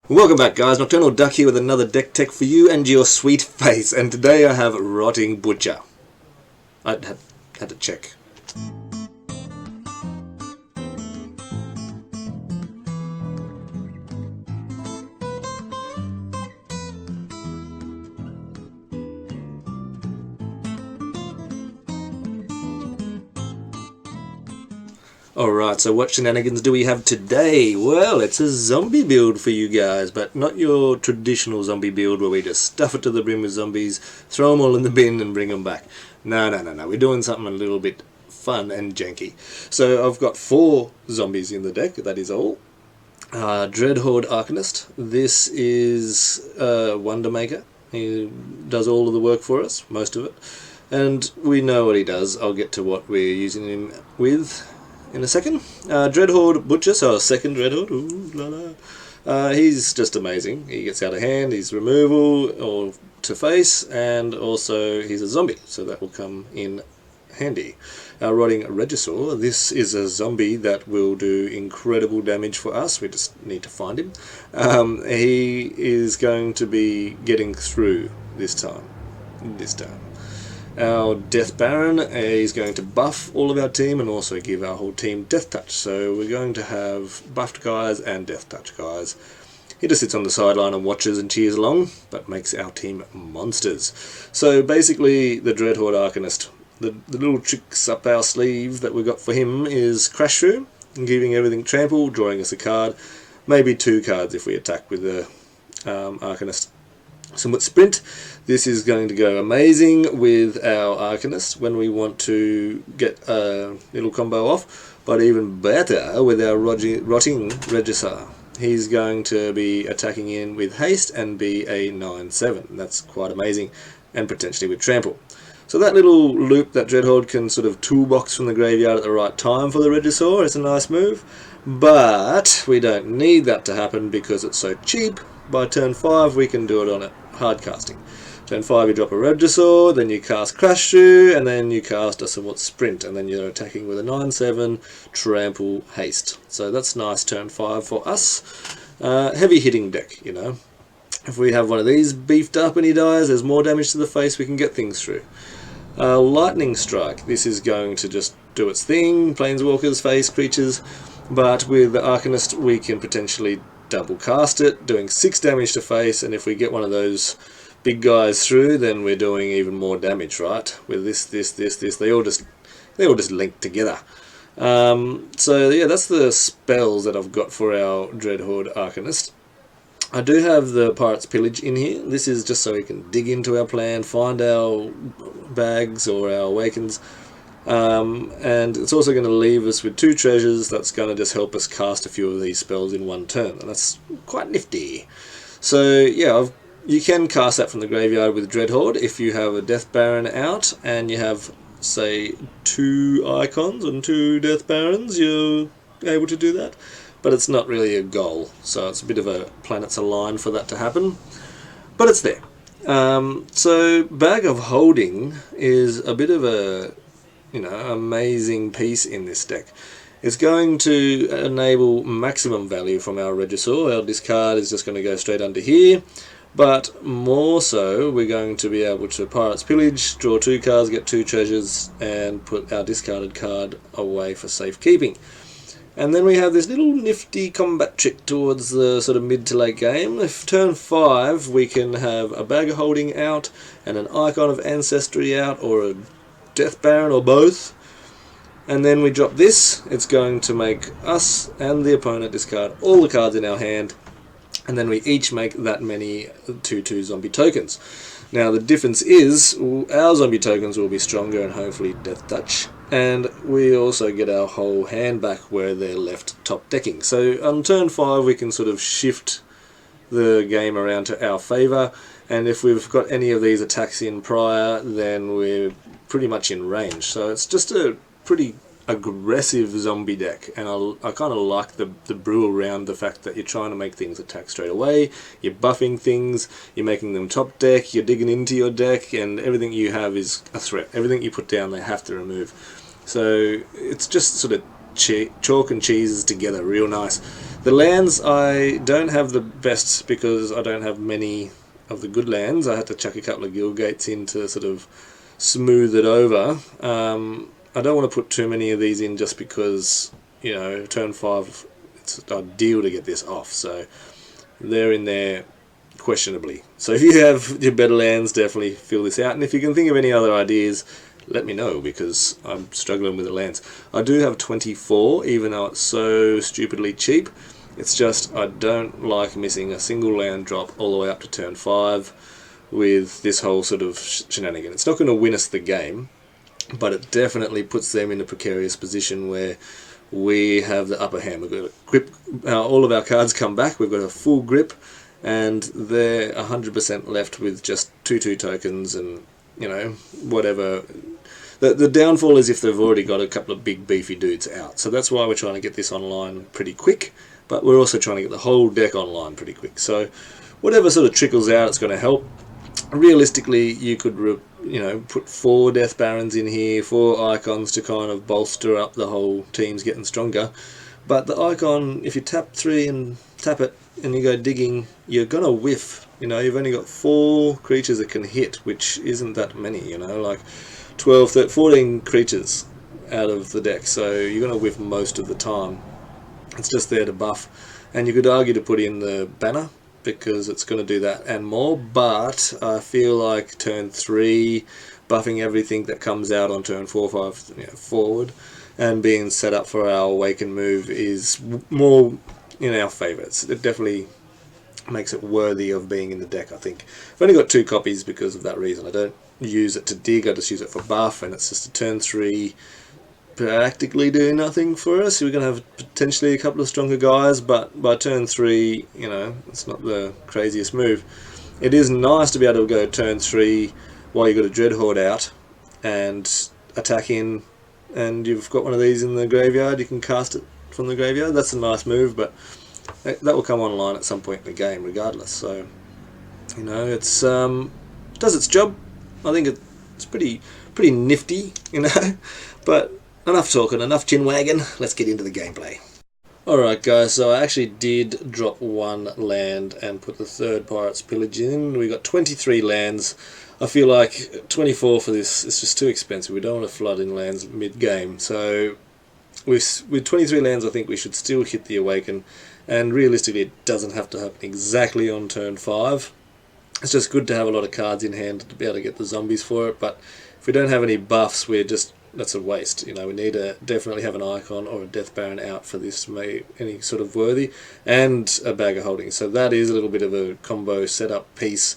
Welcome back, guys. Nocturnal Duck here with another deck tech for you and your sweet face. And today I have Rotting Butcher. I had to check. Alright, so what shenanigans do we have today? Well, it's a zombie build for you guys, but not your traditional zombie build where we just stuff it to the brim with zombies, throw them all in the bin and bring them back. No. We're doing something a little bit fun and janky. So I've got 4 zombies in the deck, that is all. Dreadhorde Arcanist. This is Wonder Maker. He does all of the work for us, most of it. And we know what he does. I'll get to what we're using him with in a second. Dreadhorde Butcher, so a second Dreadhorde. Ooh, la la. He's just amazing. He gets out of hand, he's removal or to face, and also he's a zombie, so that will come in handy. Our Rotting Regisaur. This is a zombie that will do incredible damage for us. We just need to find him. He is going to be getting through this time. Our Death Baron is going to buff all of our team and also give our whole team Death Touch. So we're going to have buffed guys and Death Touch guys. He just sits on the sideline and watches and cheers along, but makes our team monsters. So basically the Dreadhorde Arcanist, the little tricks up our sleeve that we got for him is Crash Through, giving everything trample, drawing us a card, maybe 2 cards if we attack with the Arcanist. Somewhat Sprint. This is going to go amazing with our Arcanist when we want to get a little combo off, but even better with our Rotting Regisaur. He's going to be attacking in with haste and be a 9/7. That's quite amazing, and potentially with trample. So that little loop that Dreadhorde can sort of toolbox from the graveyard at the right time for the Regisaur is a nice move, but we don't need that to happen because it's so cheap. By turn 5 we can do it on it hard casting. Turn 5 you drop a Regisaur, then you cast Crash Through, and then you cast a Somewhat Sprint, and then you're attacking with a 9/7 trample haste. So that's nice turn 5 for us. Heavy hitting deck, you know. If we have one of these beefed up and he dies, there's more damage to the face, we can get things through. Lightning Strike. This is going to just do its thing, Planeswalkers, face, creatures, but with the Arcanist we can potentially double cast it, doing 6 damage to face, and if we get one of those big guys through, then we're doing even more damage, right? With this, they all just link together. So yeah, that's the spells that I've got for our Dreadhorde Arcanist. I do have the Pirate's Pillage in here. This is just so we can dig into our plan, find our bags or our awakens. And it's also going to leave us with 2 treasures. That's going to just help us cast a few of these spells in one turn, and that's quite nifty. So yeah, you can cast that from the graveyard with Dreadhorde if you have a Death Baron out and you have, say, 2 icons and 2 Death Barons. You're able to do that, but it's not really a goal, so it's a bit of a planets align for that to happen, but it's there. So Bag of Holding is a bit of a amazing piece in this deck. It's going to enable maximum value from our Regisaur. Our discard is just going to go straight under here, but more so we're going to be able to Pirate's Pillage, draw 2 cards, get 2 treasures, and put our discarded card away for safekeeping. And then we have this little nifty combat trick towards the sort of mid to late game. If turn 5 we can have a Bag of Holding out and an Icon of Ancestry out, or a Death Baron, or both, and then we drop this. It's going to make us and the opponent discard all the cards in our hand, and then we each make that many 2/2 zombie tokens. Now the difference is our zombie tokens will be stronger and hopefully Death Touch, and we also get our whole hand back where they're left top decking. So on turn 5 we can sort of shift the game around to our favour, and if we've got any of these attacks in prior, then we're pretty much in range. So it's just a pretty aggressive zombie deck, and I kind of like the brew around the fact that you're trying to make things attack straight away, you're buffing things, you're making them top deck, you're digging into your deck, and everything you have is a threat. Everything you put down they have to remove. So it's just sort of chalk and cheeses together real nice. The lands, I don't have the best because I don't have many of the good lands. I had to chuck a couple of guild gates in to sort of smooth it over. I don't want to put too many of these in just because, you know, turn 5, it's ideal to get this off. So they're in there questionably. So if you have your better lands, definitely fill this out. And if you can think of any other ideas, let me know, because I'm struggling with the lands. I do have 24, even though it's so stupidly cheap. It's just I don't like missing a single land drop all the way up to turn 5 with this whole sort of shenanigan. It's not going to win us the game, but it definitely puts them in a precarious position where we have the upper hand. We've got a grip, all of our cards come back, we've got a full grip, and they're 100% left with just 2/2 tokens and, you know, whatever. The downfall is if they've already got a couple of big beefy dudes out. So that's why we're trying to get this online pretty quick, but we're also trying to get the whole deck online pretty quick. So whatever sort of trickles out, it's going to help. Realistically, you could, you know, put 4 Death Barons in here, 4 icons to kind of bolster up the whole team's getting stronger. But the icon, if you tap 3 and tap it and you go digging, you're going to whiff. You know, you've only got 4 creatures that can hit, which isn't that many, you know, like 12, 13, 14 creatures out of the deck, so you're going to whiff most of the time. It's just there to buff, and you could argue to put in the banner because it's going to do that and more, but I feel like turn 3 buffing everything that comes out on turn 4, 5, you know, forward, and being set up for our awaken move is more in our favour. It definitely makes it worthy of being in the deck, I think. I've only got 2 copies because of that reason. I don't use it to dig, I just use it for buff, and it's just a turn 3 practically do nothing for us. We're going to have potentially a couple of stronger guys, but by turn 3, you know, it's not the craziest move. It is nice to be able to go turn 3 while you've got a Dreadhorde out and attack in, and you've got one of these in the graveyard, you can cast it from the graveyard. That's a nice move, but that will come online at some point in the game regardless. So, you know, it's does its job. I think it's pretty nifty, you know. But enough talking, enough chin wagging. Let's get into the gameplay. Alright guys, so I actually did drop 1 land and put the 3rd Pirate's Pillage in. We got 23 lands. I feel like 24 for this is just too expensive. We don't want to flood in lands mid-game. So with 23 lands, I think we should still hit the Awaken. And realistically, it doesn't have to happen exactly on turn 5. It's just good to have a lot of cards in hand to be able to get the zombies for it. But if we don't have any buffs, that's a waste. You know, we need to definitely have an icon or a Death Baron out for this to make any sort of worthy, and a Bag of Holding. So that is a little bit of a combo setup piece.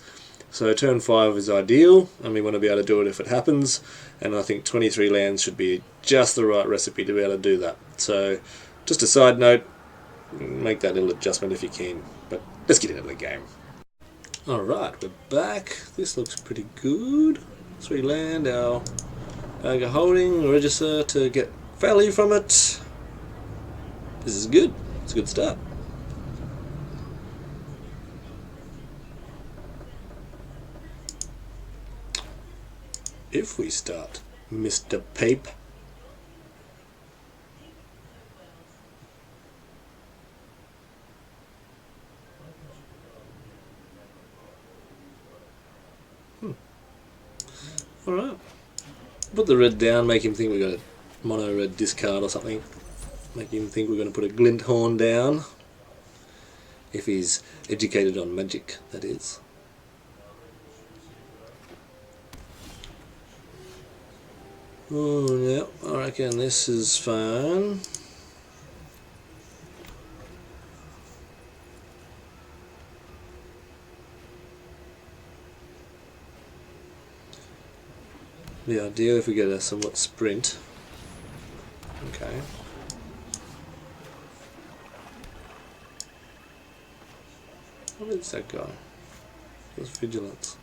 So turn 5 is ideal, and we want to be able to do it if it happens. And I think 23 lands should be just the right recipe to be able to do that. So just a side note, make that little adjustment if you can. But let's get into the game. Alright, we're back. This looks pretty good. 3 land, our Bag of Holding, register to get value from it. This is good. It's a good start. If we start, Mr. Pape. Alright. Put the red down, make him think we've got a mono red discard or something. Make him think we're going to put a glint horn down. If he's educated on magic, that is. Oh, yeah, I reckon this is fine. Be ideal if we get a somewhat sprint. Okay. What is that guy? That's vigilance.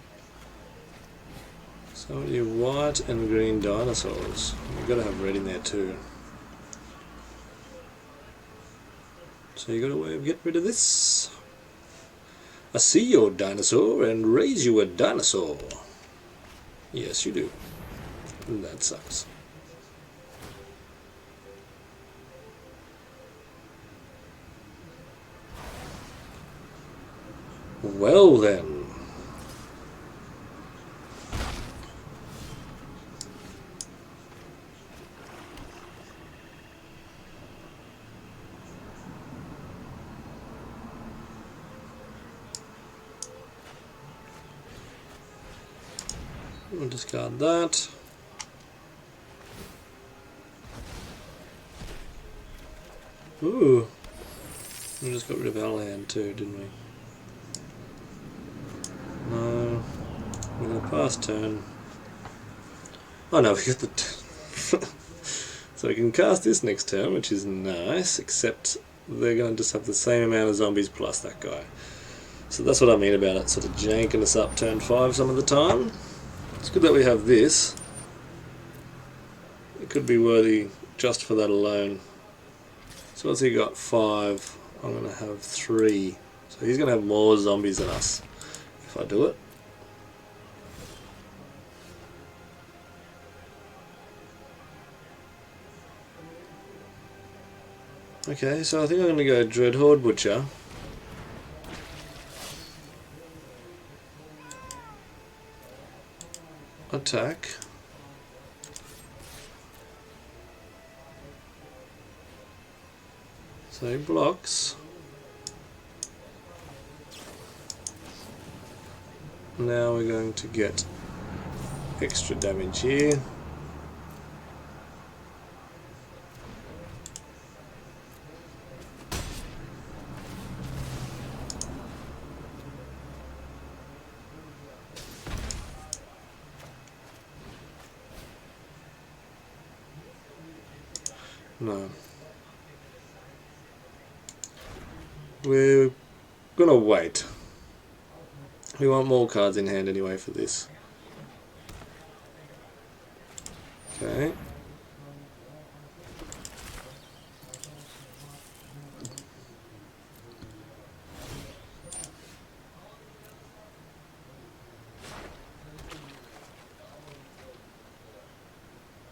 So you white and green dinosaurs. You've got to have red in there too. So you got a way of getting rid of this. I see your dinosaur and raise you a dinosaur. Yes, you do. That sucks. Well then. We'll discard that. Ooh. We just got rid of our land too, didn't we? No. We're going to pass turn. Oh no, we got the... So we can cast this next turn, which is nice, except they're going to just have the same amount of zombies plus that guy. So that's what I mean about it, sort of janking us up turn 5 some of the time. It's good that we have this. It could be worthy just for that alone. So what's he got? 5. I'm going to have 3. So he's going to have more zombies than us if I do it. Okay, so I think I'm going to go Dreadhorde Butcher. Attack. So he blocks. Now we're going to get extra damage here. No. We're gonna wait. We want more cards in hand anyway for this. Okay.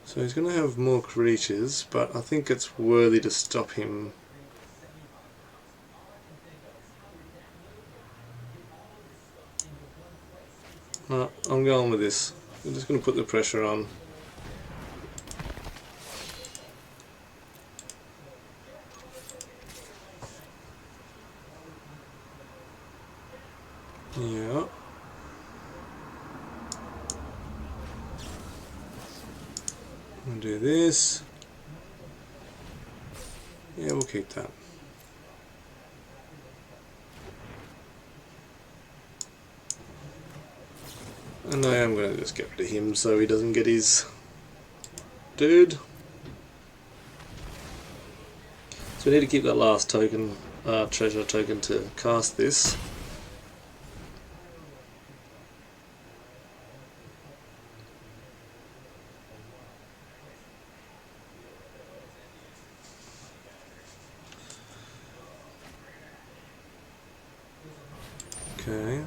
So he's going to have more creatures, but I think it's worthy to stop him. No, I'm going with this. I'm just going to put the pressure on. Yeah. We'll do this. Yeah, we'll keep that. And I am going to just get rid of him so he doesn't get his dude. So we need to keep that last token, treasure token, to cast this. Okay.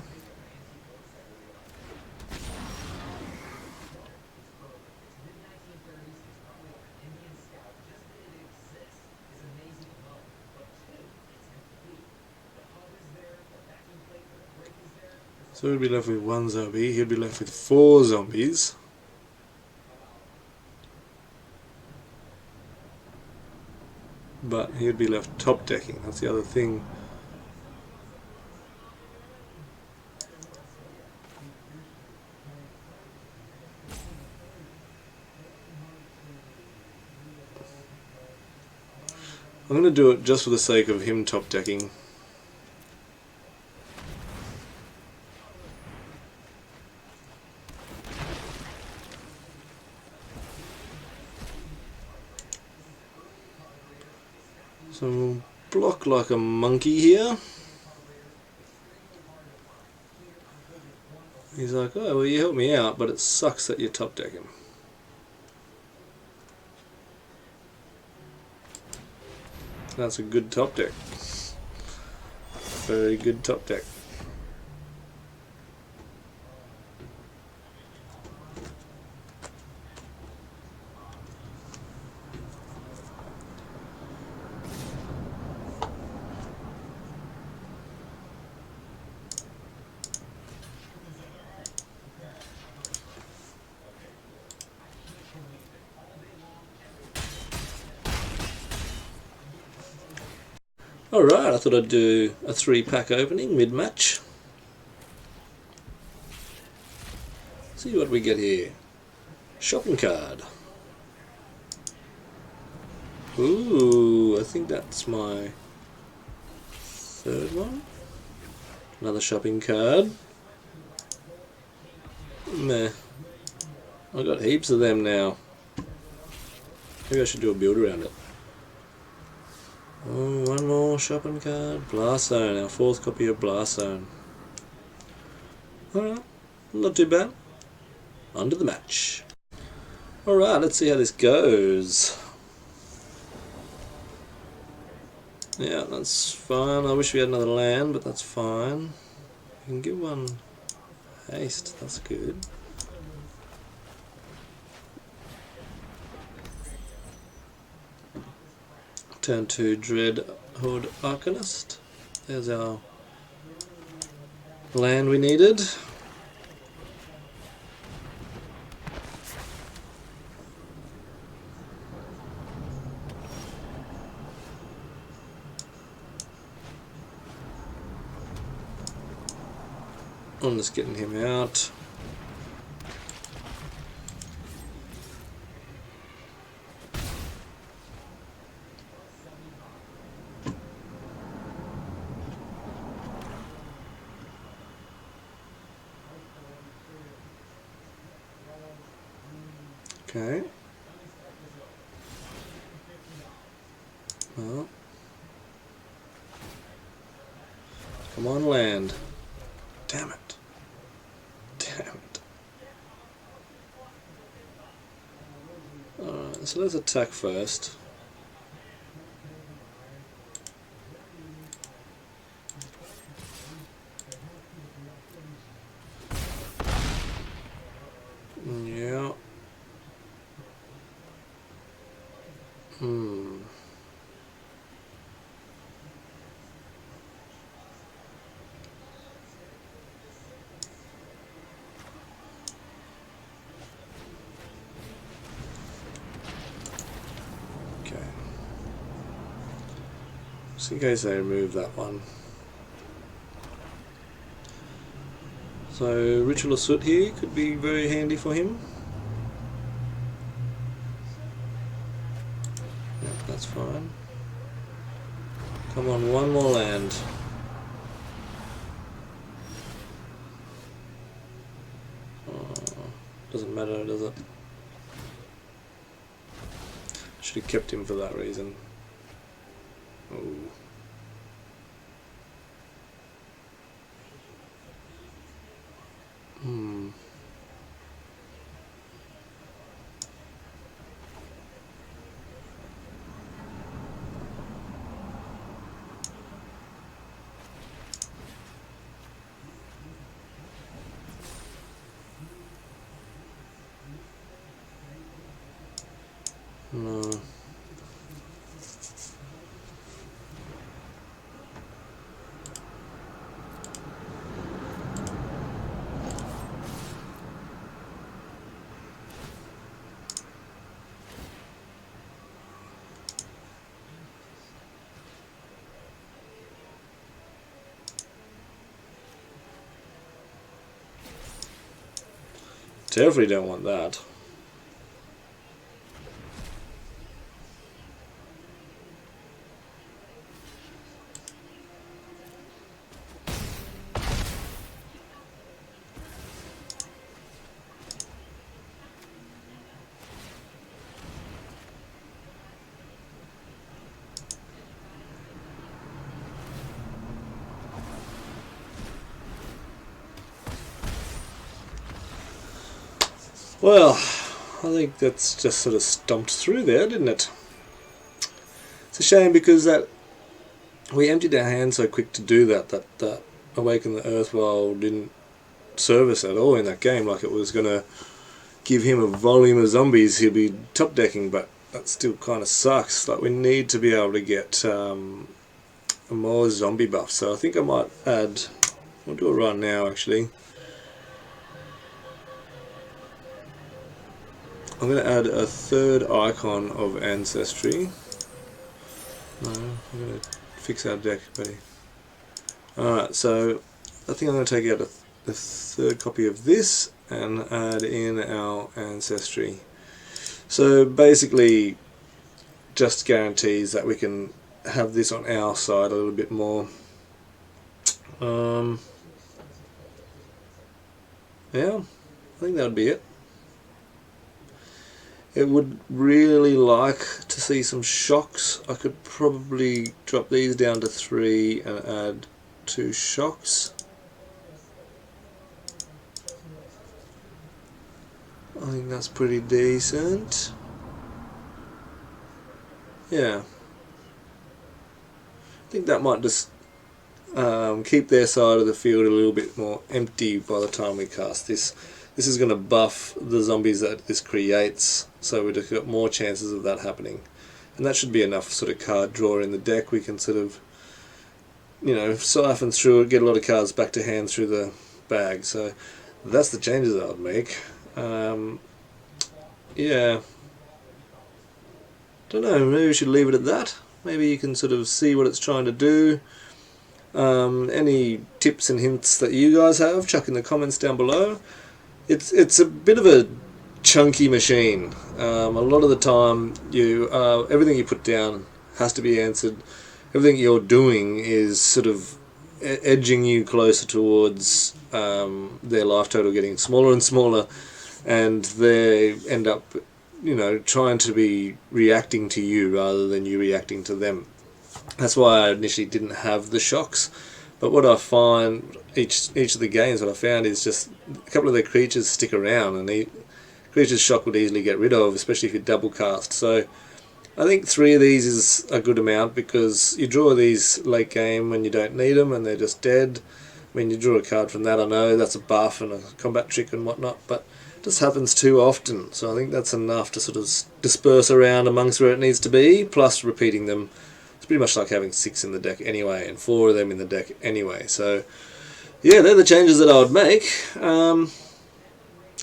So we'd be left with 1 zombie, he'd be left with 4 zombies. But he'd be left top decking, that's the other thing. I'm going to do it just for the sake of him top decking. So we'll block like a monkey here. He's like, oh, well, you helped me out, but it sucks that you're top decking. That's a good top deck. Very good top deck. Alright, I thought I'd do a 3-pack opening mid-match. See what we get here. Shopping card. Ooh, I think that's my 3rd one. Another shopping card. Meh. I've got heaps of them now. Maybe I should do a build around it. Oh, one more shopping card. Blast Zone, our 4th copy of Blast Zone. Alright, not too bad. On to the match. Alright, let's see how this goes. Yeah, that's fine. I wish we had another land, but that's fine. We can give one haste, that's good. Turn 2 Dread Hood Arcanist. There's our land we needed. I'm just getting him out. Okay. Well. Come on, land. Damn it. Damn it. Alright, so let's attack first. Yeah. Okay. Just in case I remove that one. So Ritual of Soot here could be very handy for him. Yep, that's fine. Come on, one more land. Doesn't matter, does it? Should have kept him for that reason. Oh. No. Definitely don't want that. Well, I think that's just sort of stomped through there, didn't it? It's a shame because that we emptied our hand so quick to do that Awaken the Earthwild didn't serve us at all in that game. Like it was going to give him a volume of zombies he'd be top decking, but that still kind of sucks. Like we need to be able to get a more zombie buff. So I think I might add, we'll do it right now actually. I'm going to add a 3rd icon of Ancestry. No, I'm going to fix our deck, buddy. Alright, so I think I'm going to take out the third copy of this and add in our ancestry. So basically just guarantees that we can have this on our side a little bit more. Yeah, I think that would be it. It would really like to see some shocks. I could probably drop these down to 3 and add 2 shocks. I think that's pretty decent. Yeah. I think that might just keep their side of the field a little bit more empty by the time we cast this. This is going to buff the zombies that this creates, so we've just got more chances of that happening. And that should be enough sort of card draw in the deck. We can sort of, you know, siphon through it, get a lot of cards back to hand through the bag. So that's the changes I would make. Yeah. Don't know, maybe we should leave it at that. Maybe you can sort of see what it's trying to do. Any tips and hints that you guys have, chuck in the comments down below. It's a bit of a chunky machine. A lot of the time, everything you put down has to be answered. Everything you're doing is sort of edging you closer towards their life total getting smaller and smaller, and they end up, you know, trying to be reacting to you rather than you reacting to them. That's why I initially didn't have the shocks. But what I find each of the games, what I found is just a couple of their creatures stick around, and creatures shock would easily get rid of, especially if you double cast. So I think 3 of these is a good amount, because you draw these late game when you don't need them and they're just dead. I mean, you draw a card from that, I know that's a buff and a combat trick and whatnot, but it just happens too often. So I think that's enough to sort of disperse around amongst where it needs to be, plus repeating them. It's pretty much like having 6 in the deck anyway, and 4 of them in the deck anyway. So yeah, they're the changes that I would make.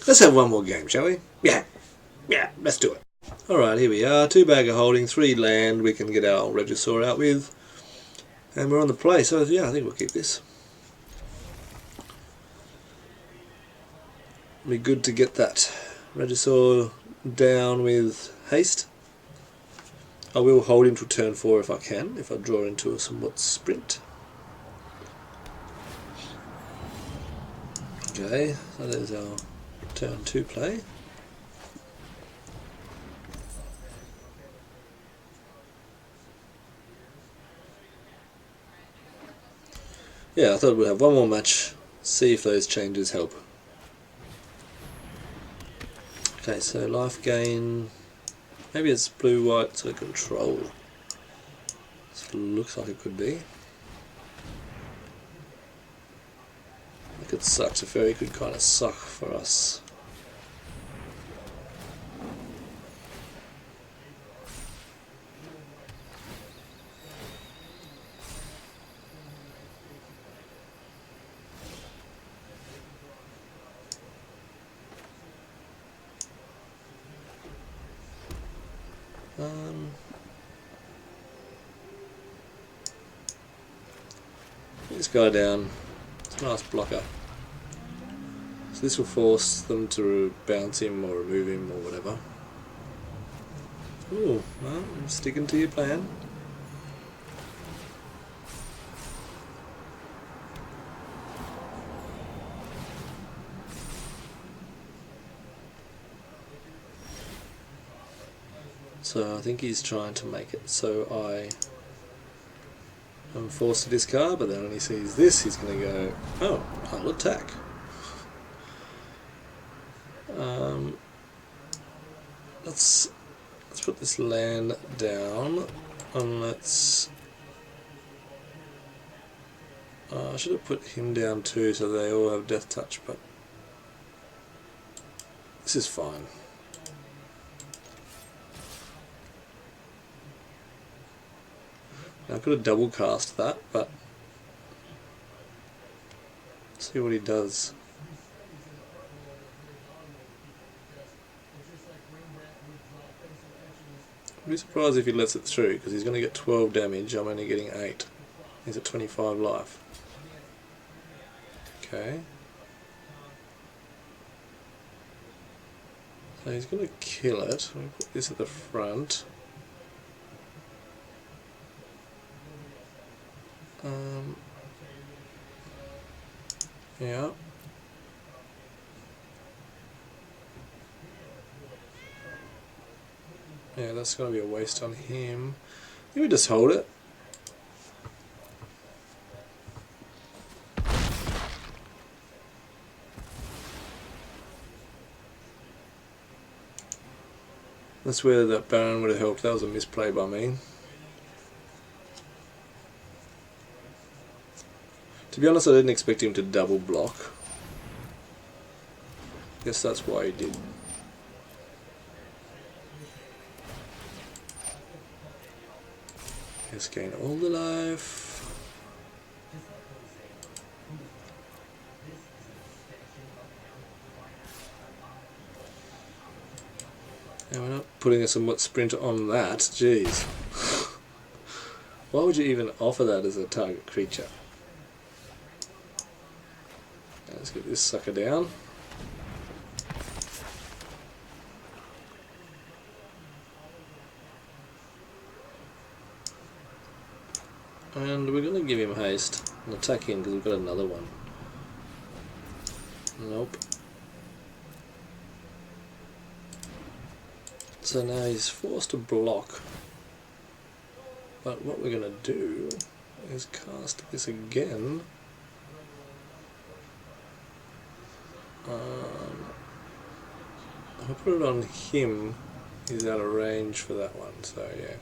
Let's have one more game, shall we? Yeah, let's do it. Alright, here we are. 2 bag of holding, 3 land we can get our Regisaur out with. And we're on the play, so yeah, I think we'll keep this. It'll be good to get that Regisaur down with haste. I will hold him till turn 4 if I can, if I draw into a somewhat sprint. Okay, so there's our turn 2 play. Yeah, I thought we'd have one more match, see if those changes help. Okay, so life gain, maybe it's blue-white sort of control. This looks like it could be. Like it sucks, a fairy could kind of suck for us. Put this guy down. It's a nice blocker. So this will force them to bounce him or remove him or whatever. Ooh, well, I'm sticking to your plan. So I think he's trying to make it so I am forced to discard, but then when he sees this, he's going to go, oh, I'll attack. Let's put this land down, and let's. I should have put him down too, so they all have death touch, but this is fine. Now I could have double cast that, but let's see what he does. I'd be surprised if he lets it through, because he's going to get 12 damage, I'm only getting 8. He's at 25 life. Okay. So he's going to kill it. We'll put this at the front. Yeah. Yeah, that's going to be a waste on him. Let me just hold it. That's where that Baron would have helped. That was a misplay by me. To be honest, I didn't expect him to double block. Guess that's why he did. Let's gain all the life. And we're not putting a somewhat sprint on that. Jeez. Why would you even offer that as a target creature? Let's get this sucker down. And we're going to give him haste and attack him because we've got another one. Nope. So now he's forced to block. But what we're going to do is cast this again. If I put it on him, he's out of range for that one, so yeah.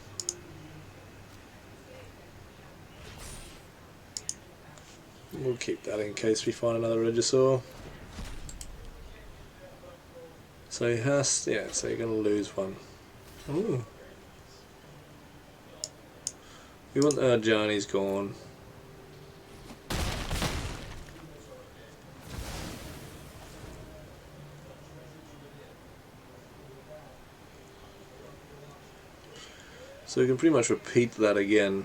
We'll keep that in case we find another Regisaur. So he has, yeah, so you're going to lose one. Ooh. We want Johnny's gone. So we can pretty much repeat that again.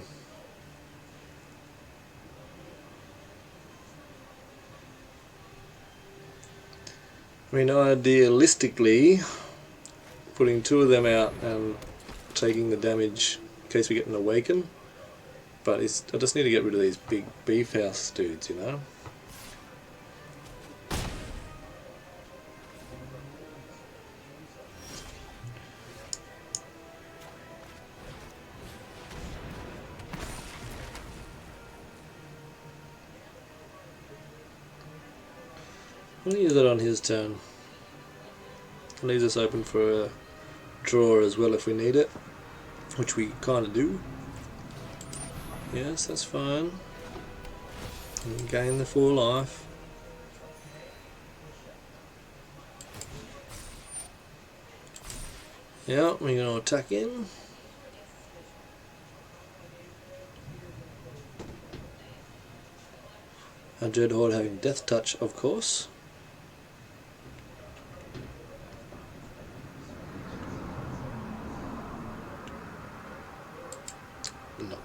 I mean, idealistically, putting two of them out and taking the damage in case we get an awaken, but I just need to get rid of these big beef house dudes, you know? We'll use it on his turn. Leaves us open for a draw as well if we need it, which we kind of do. Yes, that's fine. And gain the 4 life. Yeah, we're going to attack in. Our Dreadhorde having Death Touch, of course. No.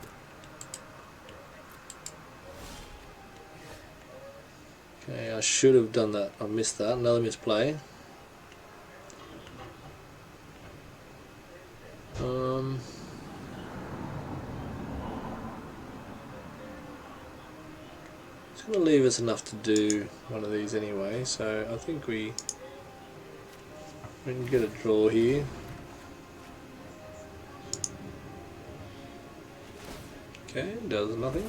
Okay, I should have done that. I missed that. Another misplay. It's going to leave us enough to do one of these anyway, so I think we can get a draw here. Okay, does nothing.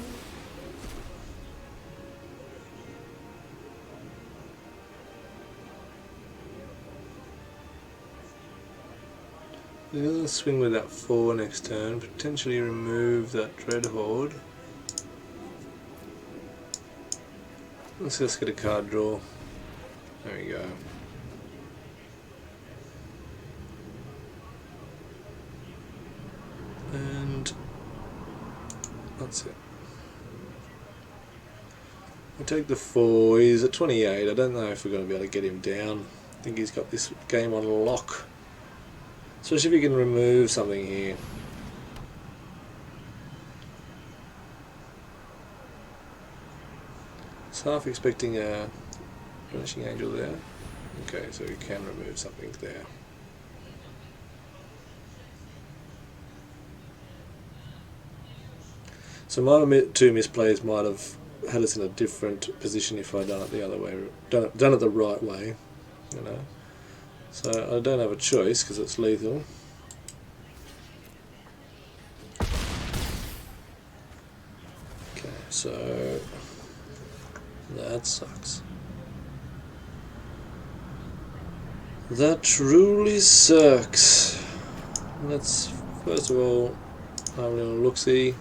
We're going to swing with that 4 next turn, potentially remove that Dreadhorde. Let's just get a card draw. There we go. And that's it. We take the 4, he's at 28, I don't know if we're going to be able to get him down. I think he's got this game on lock. Especially if you can remove something here. half expecting a Vanishing Angel there. Okay, so we can remove something there. So my two misplays might have had us in a different position if I'd done it the other way, done it the right way, you know. So I don't have a choice because it's lethal. Okay, so that sucks. That truly sucks. Let's first of all have a little look-see.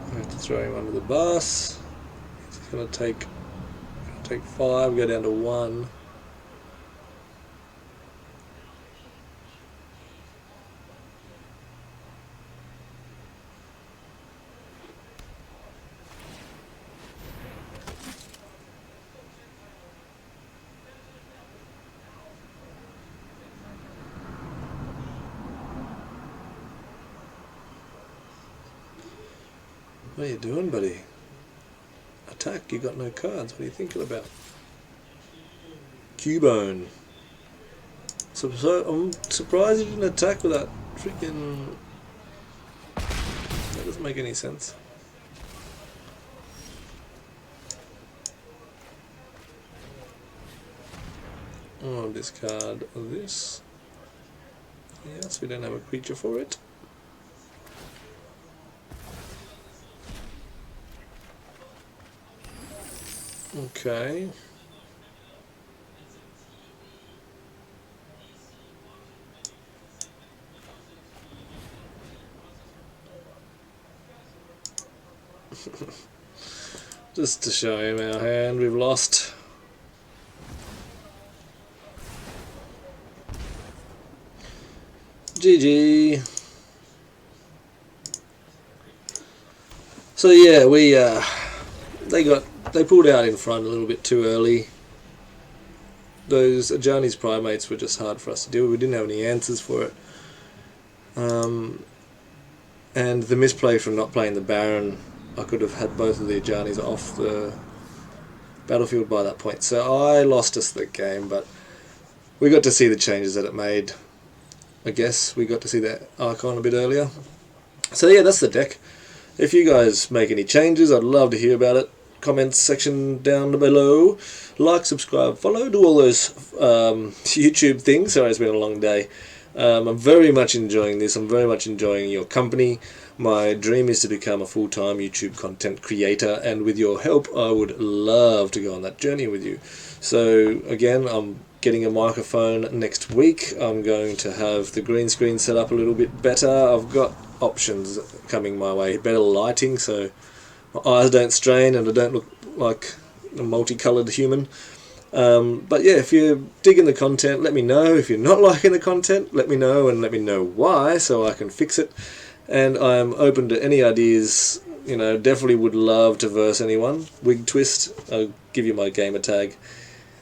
I have to throw him under the bus. He's going to take 5, go down to 1. What are you doing, buddy? Attack, you got no cards. What are you thinking about? Cubone. So I'm surprised you didn't attack with that freaking... That doesn't make any sense. I'll discard this. Yes, we don't have a creature for it. Okay. Just to show him our hand, we've lost. GG. So yeah, we they pulled out in front a little bit too early. Those Ajani's primates were just hard for us to deal with. We didn't have any answers for it. And the misplay from not playing the Baron, I could have had both of the Ajanis off the battlefield by that point. So I lost us the game, but we got to see the changes that it made. I guess we got to see that Archon a bit earlier. So yeah, that's the deck. If you guys make any changes, I'd love to hear about it. Comments section down below. Like, subscribe, follow, do all those YouTube things. Sorry, it's been a long day. I'm very much enjoying this. I'm very much enjoying your company. My dream is to become a full-time YouTube content creator, and with your help I would love to go on that journey with you. So again, I'm getting a microphone next week. I'm going to have the green screen set up a little bit better. I've got options coming my way. Better lighting so my eyes don't strain and I don't look like a multicoloured human. But yeah, if you're digging the content, let me know. If you're not liking the content, let me know, and let me know why so I can fix it. And I'm open to any ideas. You know, definitely would love to verse anyone. Wig Twist, I'll give you my gamer tag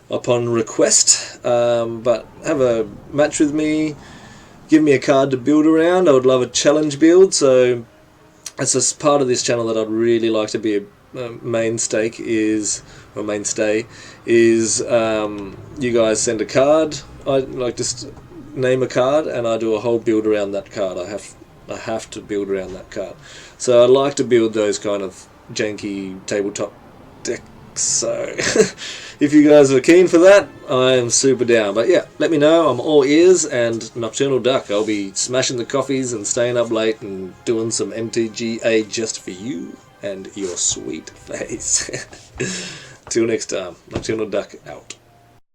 upon request. But have a match with me. Give me a card to build around. I would love a challenge build. So that's just part of this channel that I'd really like to be a mainstay is you guys send a card. I like just name a card and I do a whole build around that card. I have to build around that card. So I'd like to build those kind of janky tabletop decks. So if you guys are keen for that, I am super down. But yeah, let me know. I'm all ears. And Nocturnal Duck, I'll be smashing the coffees and staying up late and doing some MTGA just for you and your sweet face. Till next time, Nocturnal Duck out.